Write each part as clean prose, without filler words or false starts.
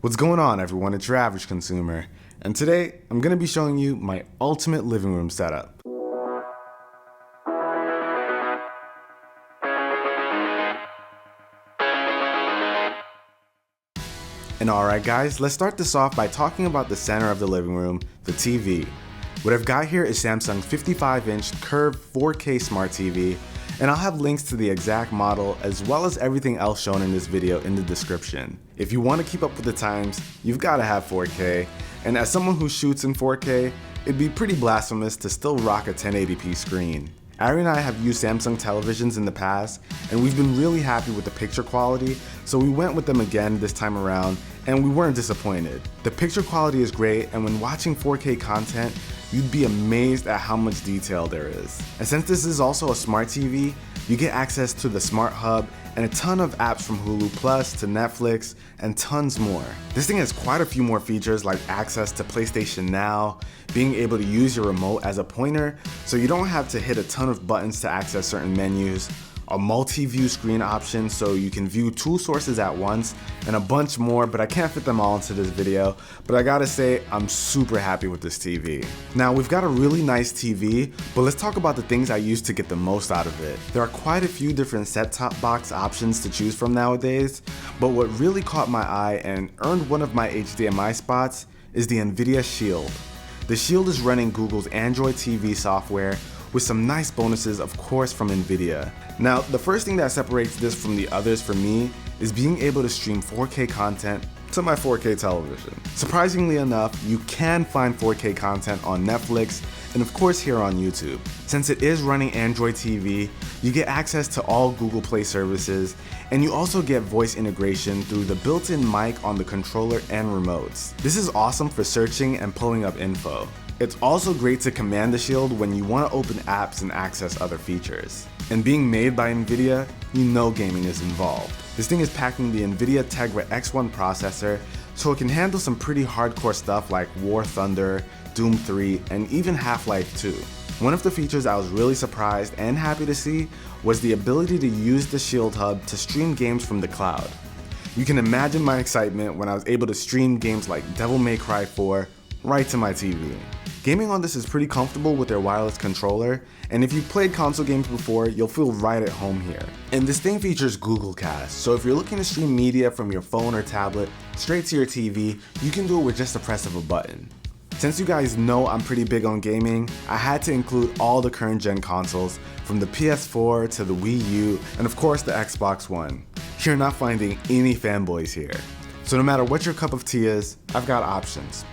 What's going on, everyone? It's your average consumer, and today I'm going to be showing you my ultimate living room setup. And alright guys, let's start this off by talking about the center of the living room, the TV. What I've got here is Samsung's 55-inch curved 4K smart TV, and I'll have links to the exact model as well as everything else shown in this video in the description. If you want to keep up with the times, you've got to have 4K, and as someone who shoots in 4K, it'd be pretty blasphemous to still rock a 1080p screen. Ari and I have used Samsung televisions in the past, and we've been really happy with the picture quality, so we went with them again this time around, and we weren't disappointed. The picture quality is great, and when watching 4K content, you'd be amazed at how much detail there is. And since this is also a smart TV, you get access to the Smart Hub and a ton of apps from Hulu Plus to Netflix and tons more. This thing has quite a few more features like access to PlayStation Now, being able to use your remote as a pointer so you don't have to hit a ton of buttons to access certain menus, a multi-view screen option so you can view two sources at once, and a bunch more, but I can't fit them all into this video, but I gotta say, I'm super happy with this TV. Now, we've got a really nice TV, but let's talk about the things I use to get the most out of it. There are quite a few different set-top box options to choose from nowadays, but what really caught my eye and earned one of my HDMI spots is the Nvidia Shield. The Shield is running Google's Android TV software with some nice bonuses, of course, from Nvidia. Now, the first thing that separates this from the others for me is being able to stream 4K content to my 4K television. Surprisingly enough, you can find 4K content on Netflix and of course here on YouTube. Since it is running Android TV, you get access to all Google Play services, and you also get voice integration through the built-in mic on the controller and remotes. This is awesome for searching and pulling up info. It's also great to command the Shield when you want to open apps and access other features. And being made by Nvidia, you know gaming is involved. This thing is packing the Nvidia Tegra X1 processor, so it can handle some pretty hardcore stuff like War Thunder, Doom 3, and even Half-Life 2. One of the features I was really surprised and happy to see was the ability to use the Shield Hub to stream games from the cloud. You can imagine my excitement when I was able to stream games like Devil May Cry 4 right to my TV. Gaming on this is pretty comfortable with their wireless controller, and if you've played console games before, you'll feel right at home here. And this thing features Google Cast, so if you're looking to stream media from your phone or tablet straight to your TV, you can do it with just the press of a button. Since you guys know I'm pretty big on gaming, I had to include all the current gen consoles, from the PS4 to the Wii U, and of course the Xbox One. You're not finding any fanboys here. So no matter what your cup of tea is, I've got options.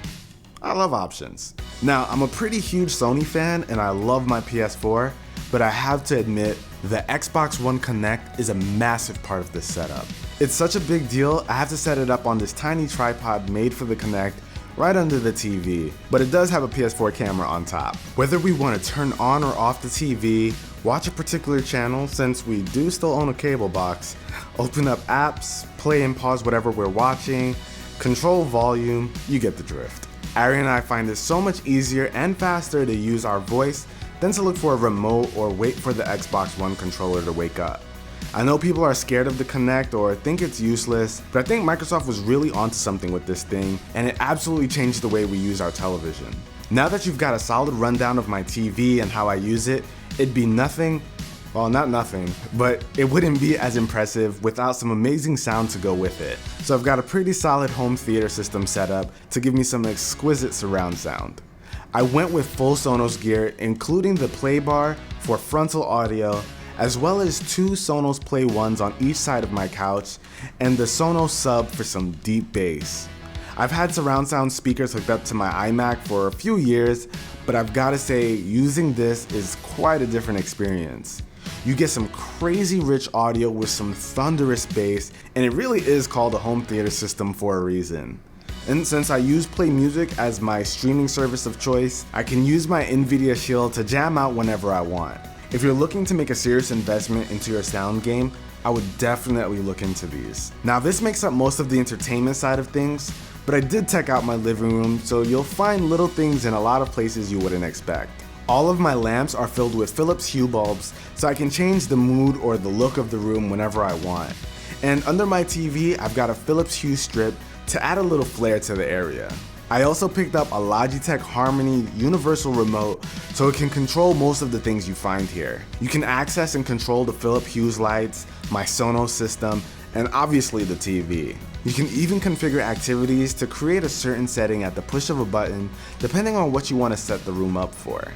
I love options. Now, I'm a pretty huge Sony fan and I love my PS4, but I have to admit, the Xbox One Connect is a massive part of this setup. It's such a big deal, I have to set it up on this tiny tripod made for the Connect right under the TV, but it does have a PS4 camera on top. Whether we want to turn on or off the TV, watch a particular channel, since we do still own a cable box, open up apps, play and pause whatever we're watching, control volume, you get the drift. Ari and I find it so much easier and faster to use our voice than to look for a remote or wait for the Xbox One controller to wake up. I know people are scared of the Kinect or think it's useless, but I think Microsoft was really onto something with this thing, and it absolutely changed the way we use our television. Now that you've got a solid rundown of my TV and how I use it, it'd be nothing, well, not nothing, but it wouldn't be as impressive without some amazing sound to go with it. So I've got a pretty solid home theater system set up to give me some exquisite surround sound. I went with full Sonos gear, including the play bar for frontal audio, as well as two Sonos Play 1s on each side of my couch, and the Sonos sub for some deep bass. I've had surround sound speakers hooked up to my iMac for a few years, but I've gotta say, using this is quite a different experience. You get some crazy rich audio with some thunderous bass, and it really is called a home theater system for a reason. And since I use Play Music as my streaming service of choice, I can use my Nvidia Shield to jam out whenever I want. If you're looking to make a serious investment into your sound game, I would definitely look into these. Now, this makes up most of the entertainment side of things, but I did check out my living room, so you'll find little things in a lot of places you wouldn't expect. All of my lamps are filled with Philips Hue bulbs, so I can change the mood or the look of the room whenever I want. And under my TV, I've got a Philips Hue strip to add a little flair to the area. I also picked up a Logitech Harmony universal remote so it can control most of the things you find here. You can access and control the Philips Hue lights, my Sonos system, and obviously the TV. You can even configure activities to create a certain setting at the push of a button depending on what you want to set the room up for.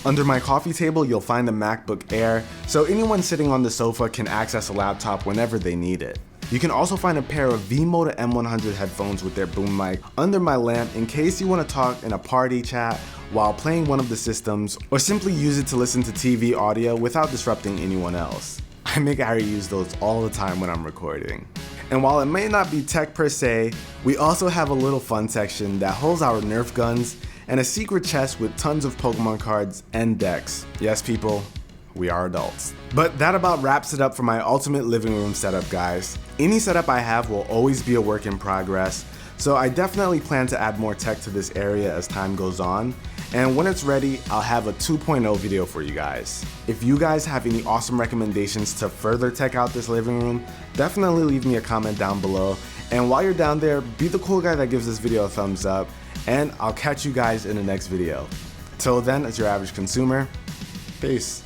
Under my coffee table, you'll find a MacBook Air, so anyone sitting on the sofa can access a laptop whenever they need it. You can also find a pair of V-Moda M100 headphones with their boom mic under my lamp in case you want to talk in a party chat while playing one of the systems, or simply use it to listen to TV audio without disrupting anyone else. I make Ari use those all the time when I'm recording. And while it may not be tech per se, we also have a little fun section that holds our Nerf guns and a secret chest with tons of Pokemon cards and decks. Yes, people, we are adults. But that about wraps it up for my ultimate living room setup, guys. Any setup I have will always be a work in progress, so I definitely plan to add more tech to this area as time goes on, and when it's ready, I'll have a 2.0 video for you guys. If you guys have any awesome recommendations to further tech out this living room, definitely leave me a comment down below, and while you're down there, be the cool guy that gives this video a thumbs up, and I'll catch you guys in the next video. Till then, as your average consumer, peace.